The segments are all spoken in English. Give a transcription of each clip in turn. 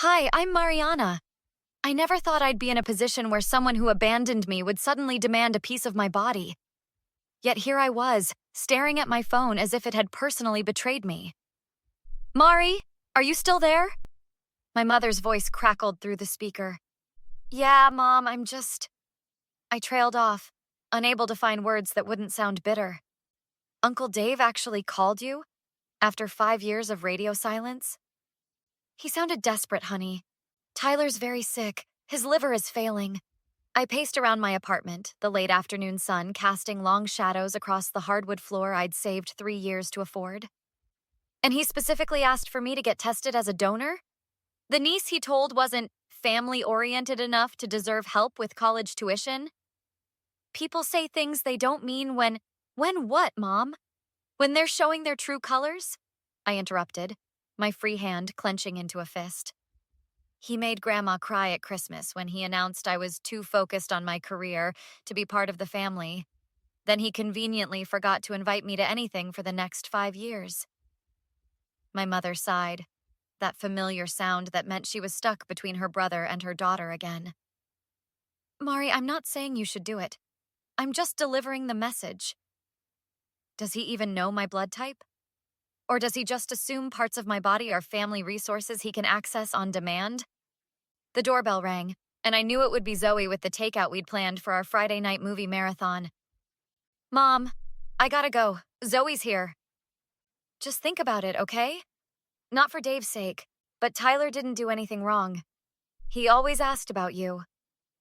Hi, I'm Mariana. I never thought I'd be in a position where someone who abandoned me would suddenly demand a piece of my body. Yet here I was, staring at my phone as if it had personally betrayed me. Mari, are you still there? My mother's voice crackled through the speaker. Yeah, Mom, I trailed off, unable to find words that wouldn't sound bitter. Uncle Dave actually called you? After 5 years of radio silence? He sounded desperate, honey. Tyler's very sick. His liver is failing. I paced around my apartment, the late afternoon sun casting long shadows across the hardwood floor I'd saved 3 years to afford. And he specifically asked for me to get tested as a donor? The niece he told wasn't family-oriented enough to deserve help with college tuition? People say things they don't mean when… When what, Mom? When they're showing their true colors? I interrupted, my free hand clenching into a fist. He made Grandma cry at Christmas when he announced I was too focused on my career to be part of the family. Then he conveniently forgot to invite me to anything for the next 5 years. My mother sighed, that familiar sound that meant she was stuck between her brother and her daughter again. Mari, I'm not saying you should do it. I'm just delivering the message. Does he even know my blood type? Or does he just assume parts of my body are family resources he can access on demand? The doorbell rang, and I knew it would be Zoe with the takeout we'd planned for our Friday night movie marathon. Mom, I gotta go. Zoe's here. Just think about it, okay? Not for Dave's sake, but Tyler didn't do anything wrong. He always asked about you.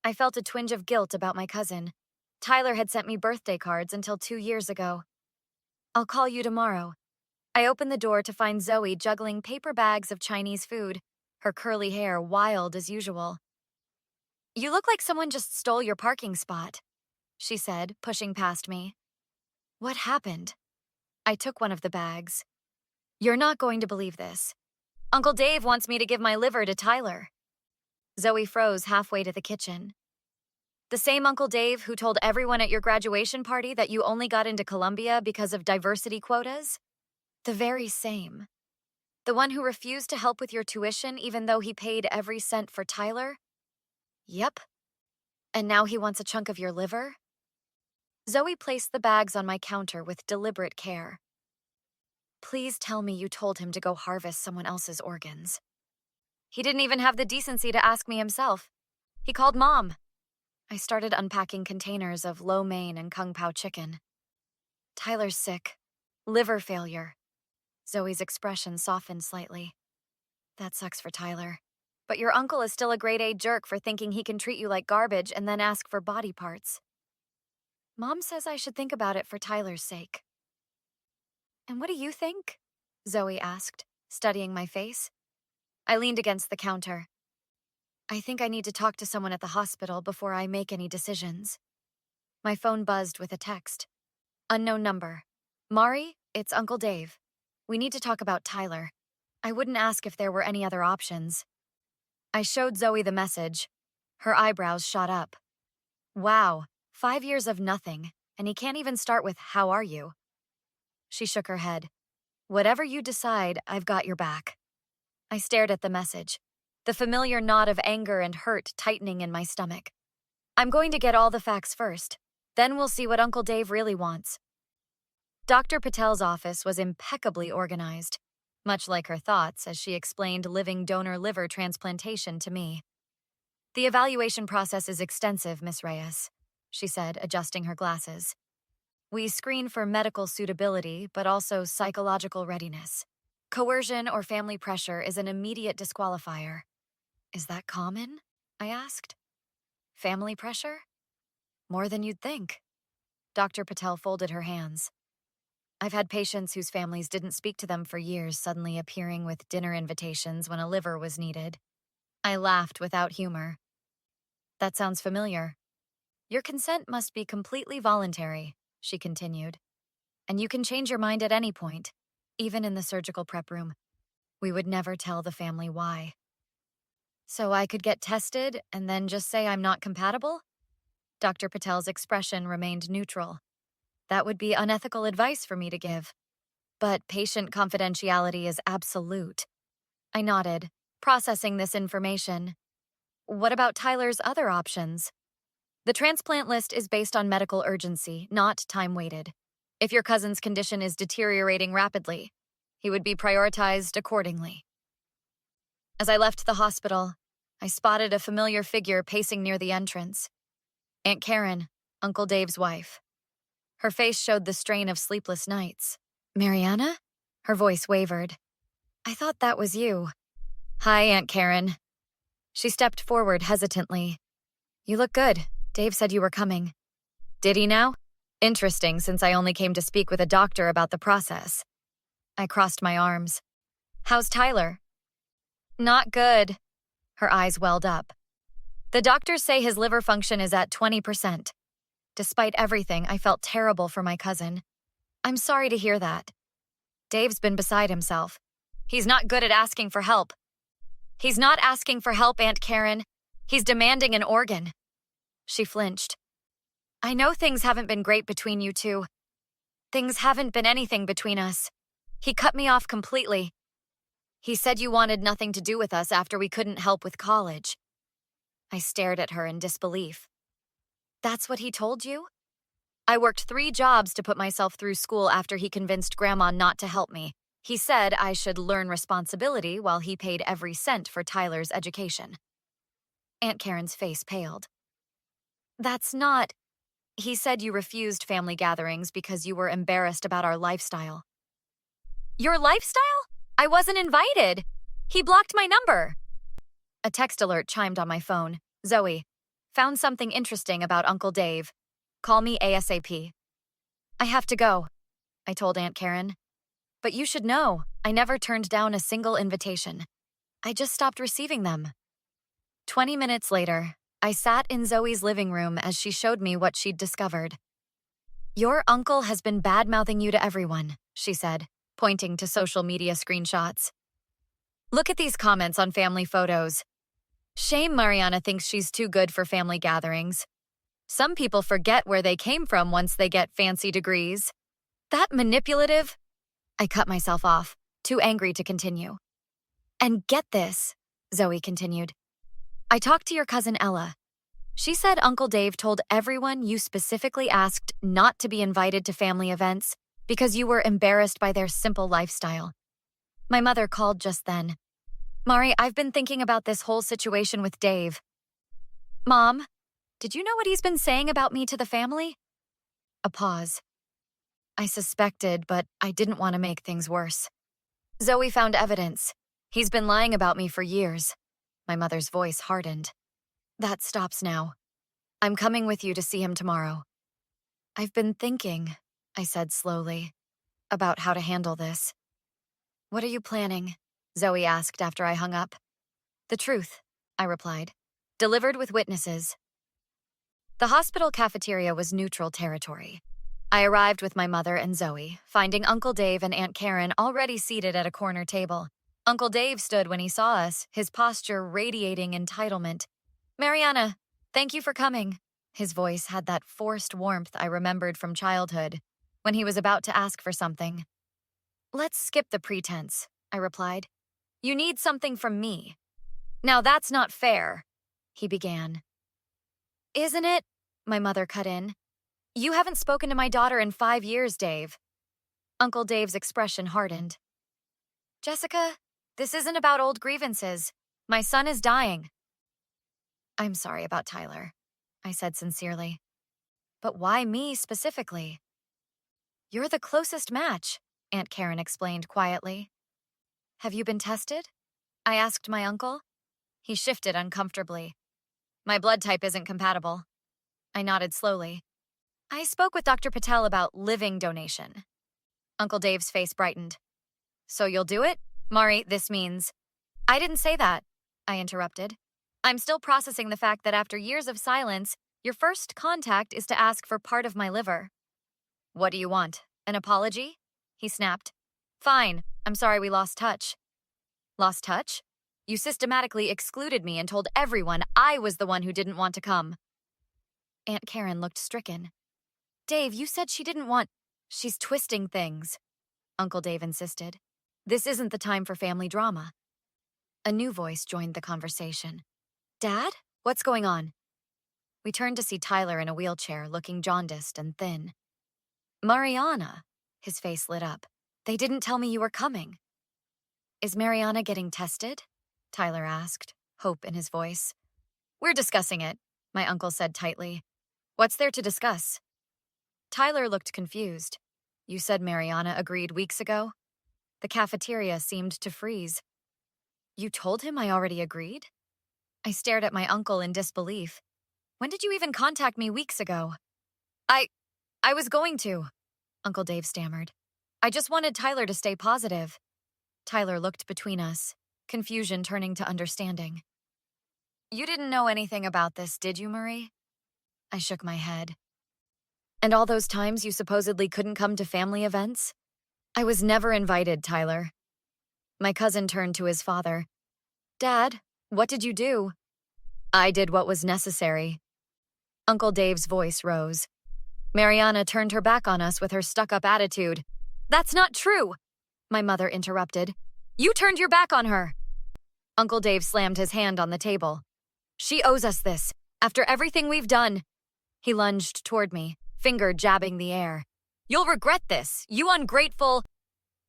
I felt a twinge of guilt about my cousin. Tyler had sent me birthday cards until 2 years ago. I'll call you tomorrow. I opened the door to find Zoe juggling paper bags of Chinese food, her curly hair wild as usual. You look like someone just stole your parking spot, she said, pushing past me. What happened? I took one of the bags. You're not going to believe this. Uncle Dave wants me to give my liver to Tyler. Zoe froze halfway to the kitchen. The same Uncle Dave who told everyone at your graduation party that you only got into Columbia because of diversity quotas? The very same. The one who refused to help with your tuition even though he paid every cent for Tyler? Yep. And now he wants a chunk of your liver? Zoe placed the bags on my counter with deliberate care. Please tell me you told him to go harvest someone else's organs. He didn't even have the decency to ask me himself. He called Mom. I started unpacking containers of lo mein and kung pao chicken. Tyler's sick. Liver failure. Zoe's expression softened slightly. That sucks for Tyler. But your uncle is still a grade-A jerk for thinking he can treat you like garbage and then ask for body parts. Mom says I should think about it for Tyler's sake. And what do you think? Zoe asked, studying my face. I leaned against the counter. I think I need to talk to someone at the hospital before I make any decisions. My phone buzzed with a text. Unknown number. Mari, it's Uncle Dave. We need to talk about Tyler. I wouldn't ask if there were any other options. I showed Zoe the message. Her eyebrows shot up. Wow, 5 years of nothing, and he can't even start with, how are you? She shook her head. Whatever you decide, I've got your back. I stared at the message, the familiar knot of anger and hurt tightening in my stomach. I'm going to get all the facts first. Then we'll see what Uncle Dave really wants. Dr. Patel's office was impeccably organized, much like her thoughts as she explained living donor liver transplantation to me. The evaluation process is extensive, Miss Reyes, she said, adjusting her glasses. We screen for medical suitability, but also psychological readiness. Coercion or family pressure is an immediate disqualifier. Is that common? I asked. Family pressure? More than you'd think. Dr. Patel folded her hands. I've had patients whose families didn't speak to them for years suddenly appearing with dinner invitations when a liver was needed. I laughed without humor. That sounds familiar. Your consent must be completely voluntary, she continued. And you can change your mind at any point, even in the surgical prep room. We would never tell the family why. So I could get tested and then just say I'm not compatible? Dr. Patel's expression remained neutral. That would be unethical advice for me to give. But patient confidentiality is absolute. I nodded, processing this information. What about Tyler's other options? The transplant list is based on medical urgency, not time weighted. If your cousin's condition is deteriorating rapidly, he would be prioritized accordingly. As I left the hospital, I spotted a familiar figure pacing near the entrance. Aunt Karen, Uncle Dave's wife. Her face showed the strain of sleepless nights. Mariana? Her voice wavered. I thought that was you. Hi, Aunt Karen. She stepped forward hesitantly. You look good. Dave said you were coming. Did he now? Interesting, since I only came to speak with a doctor about the process. I crossed my arms. How's Tyler? Not good. Her eyes welled up. The doctors say his liver function is at 20%. Despite everything, I felt terrible for my cousin. I'm sorry to hear that. Dave's been beside himself. He's not good at asking for help. He's not asking for help, Aunt Karen. He's demanding an organ. She flinched. I know things haven't been great between you two. Things haven't been anything between us. He cut me off completely. He said you wanted nothing to do with us after we couldn't help with college. I stared at her in disbelief. That's what he told you? I worked 3 jobs to put myself through school after he convinced Grandma not to help me. He said I should learn responsibility while he paid every cent for Tyler's education. Aunt Karen's face paled. That's not... He said you refused family gatherings because you were embarrassed about our lifestyle. Your lifestyle? I wasn't invited. He blocked my number. A text alert chimed on my phone. Zoe, found something interesting about Uncle Dave. Call me ASAP. I have to go, I told Aunt Karen. But you should know, I never turned down a single invitation. I just stopped receiving them. 20 minutes later, I sat in Zoe's living room as she showed me what she'd discovered. Your uncle has been bad-mouthing you to everyone, she said, pointing to social media screenshots. Look at these comments on family photos. Shame Mariana thinks she's too good for family gatherings. Some people forget where they came from once they get fancy degrees. That manipulative? I cut myself off, too angry to continue. And get this, Zoe continued. I talked to your cousin Ella. She said Uncle Dave told everyone you specifically asked not to be invited to family events because you were embarrassed by their simple lifestyle. My mother called just then. Mari, I've been thinking about this whole situation with Dave. Mom, did you know what he's been saying about me to the family? A pause. I suspected, but I didn't want to make things worse. Zoe found evidence. He's been lying about me for years. My mother's voice hardened. That stops now. I'm coming with you to see him tomorrow. I've been thinking, I said slowly, about how to handle this. What are you planning? Zoe asked after I hung up. The truth, I replied, delivered with witnesses. The hospital cafeteria was neutral territory. I arrived with my mother and Zoe, finding Uncle Dave and Aunt Karen already seated at a corner table. Uncle Dave stood when he saw us, his posture radiating entitlement. Mariana, thank you for coming. His voice had that forced warmth I remembered from childhood, when he was about to ask for something. Let's skip the pretense, I replied. You need something from me. Now that's not fair, he began. Isn't it? My mother cut in. You haven't spoken to my daughter in 5 years, Dave. Uncle Dave's expression hardened. Jessica, this isn't about old grievances. My son is dying. I'm sorry about Tyler, I said sincerely. But why me specifically? You're the closest match, Aunt Karen explained quietly. Have you been tested? I asked my uncle. He shifted uncomfortably. My blood type isn't compatible. I nodded slowly. I spoke with Dr. Patel about living donation. Uncle Dave's face brightened. So you'll do it? Mari, this means... I didn't say that, I interrupted. I'm still processing the fact that after years of silence, your first contact is to ask for part of my liver. What do you want? An apology? He snapped. Fine, I'm sorry we lost touch. Lost touch? You systematically excluded me and told everyone I was the one who didn't want to come. Aunt Karen looked stricken. Dave, you said she didn't want... She's twisting things, Uncle Dave insisted. This isn't the time for family drama. A new voice joined the conversation. Dad? What's going on? We turned to see Tyler in a wheelchair, looking jaundiced and thin. Mariana. His face lit up. They didn't tell me you were coming. Is Mariana getting tested? Tyler asked, hope in his voice. We're discussing it, my uncle said tightly. What's there to discuss? Tyler looked confused. You said Mariana agreed weeks ago? The cafeteria seemed to freeze. You told him I already agreed? I stared at my uncle in disbelief. When did you even contact me weeks ago? I was going to, Uncle Dave stammered. I just wanted Tyler to stay positive. Tyler looked between us, confusion turning to understanding. You didn't know anything about this, did you, Marie? I shook my head. And all those times you supposedly couldn't come to family events? I was never invited, Tyler. My cousin turned to his father. Dad, what did you do? I did what was necessary. Uncle Dave's voice rose. Mariana turned her back on us with her stuck-up attitude. That's not true, my mother interrupted. You turned your back on her. Uncle Dave slammed his hand on the table. She owes us this, after everything we've done. He lunged toward me, finger jabbing the air. You'll regret this, you ungrateful...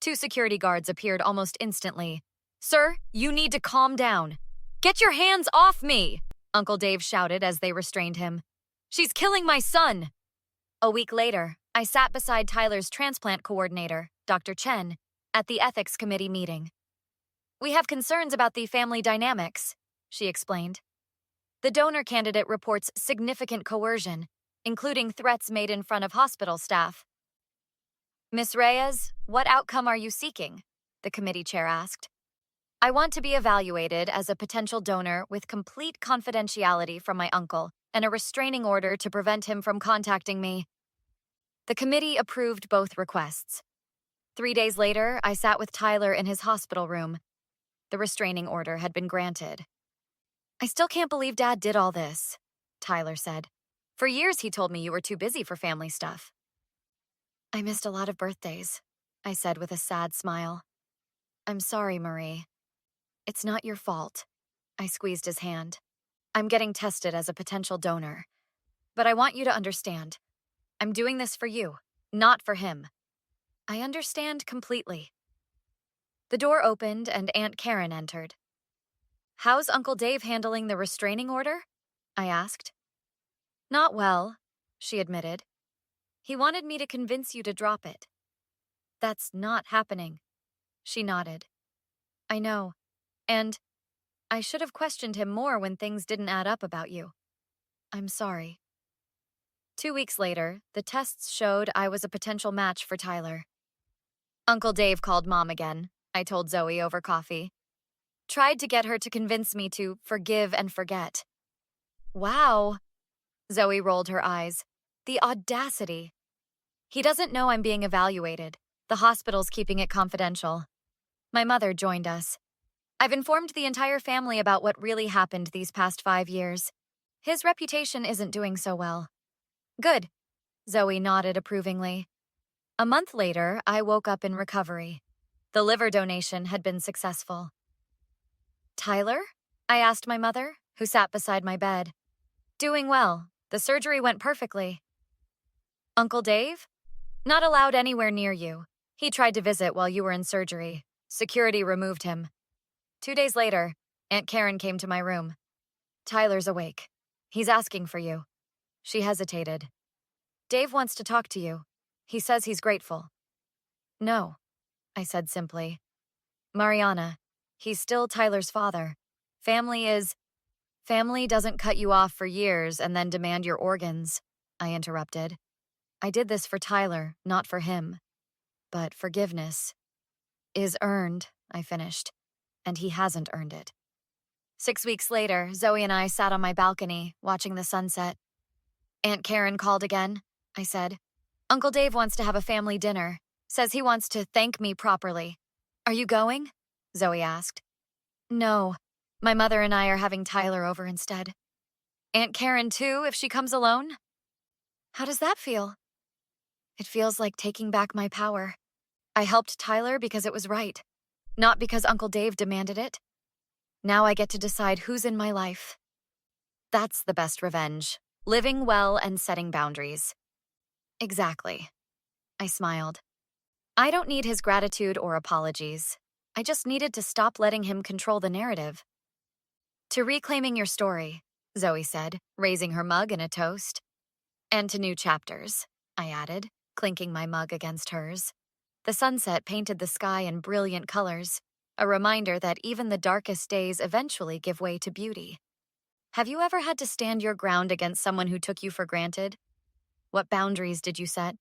2 security guards appeared almost instantly. Sir, you need to calm down. Get your hands off me, Uncle Dave shouted as they restrained him. She's killing my son. A week later, I sat beside Tyler's transplant coordinator, Dr. Chen, at the ethics committee meeting. We have concerns about the family dynamics, she explained. The donor candidate reports significant coercion, including threats made in front of hospital staff. Ms. Reyes, what outcome are you seeking? The committee chair asked. I want to be evaluated as a potential donor with complete confidentiality from my uncle and a restraining order to prevent him from contacting me. The committee approved both requests. 3 days later, I sat with Tyler in his hospital room. The restraining order had been granted. I still can't believe Dad did all this, Tyler said. For years he told me you were too busy for family stuff. I missed a lot of birthdays, I said with a sad smile. I'm sorry, Marie. It's not your fault. I squeezed his hand. I'm getting tested as a potential donor. But I want you to understand. I'm doing this for you, not for him. I understand completely. The door opened and Aunt Karen entered. How's Uncle Dave handling the restraining order? I asked. Not well, she admitted. He wanted me to convince you to drop it. That's not happening. She nodded. I know. And I should have questioned him more when things didn't add up about you. I'm sorry. 2 weeks later, the tests showed I was a potential match for Tyler. Uncle Dave called Mom again, I told Zoe over coffee. Tried to get her to convince me to forgive and forget. Wow. Zoe rolled her eyes. The audacity. He doesn't know I'm being evaluated. The hospital's keeping it confidential. My mother joined us. I've informed the entire family about what really happened these past 5 years. His reputation isn't doing so well. Good. Zoe nodded approvingly. A month later, I woke up in recovery. The liver donation had been successful. Tyler? I asked my mother, who sat beside my bed. Doing well. The surgery went perfectly. Uncle Dave? Not allowed anywhere near you. He tried to visit while you were in surgery. Security removed him. 2 days later, Aunt Karen came to my room. Tyler's awake. He's asking for you. She hesitated. Dave wants to talk to you. He says he's grateful. No, I said simply. Mariana, he's still Tyler's father. Family doesn't cut you off for years and then demand your organs, I interrupted. I did this for Tyler, not for him. But forgiveness is earned, I finished, and he hasn't earned it. 6 weeks later, Zoe and I sat on my balcony, watching the sunset. Aunt Karen called again, I said. Uncle Dave wants to have a family dinner. Says he wants to thank me properly. Are you going? Zoe asked. No. My mother and I are having Tyler over instead. Aunt Karen too, if she comes alone? How does that feel? It feels like taking back my power. I helped Tyler because it was right, not because Uncle Dave demanded it. Now I get to decide who's in my life. That's the best revenge. Living well and setting boundaries. Exactly. I smiled. I don't need his gratitude or apologies. I just needed to stop letting him control the narrative. To reclaiming your story, Zoe said, raising her mug in a toast. And to new chapters, I added, clinking my mug against hers. The sunset painted the sky in brilliant colors, a reminder that even the darkest days eventually give way to beauty. Have you ever had to stand your ground against someone who took you for granted? What boundaries did you set?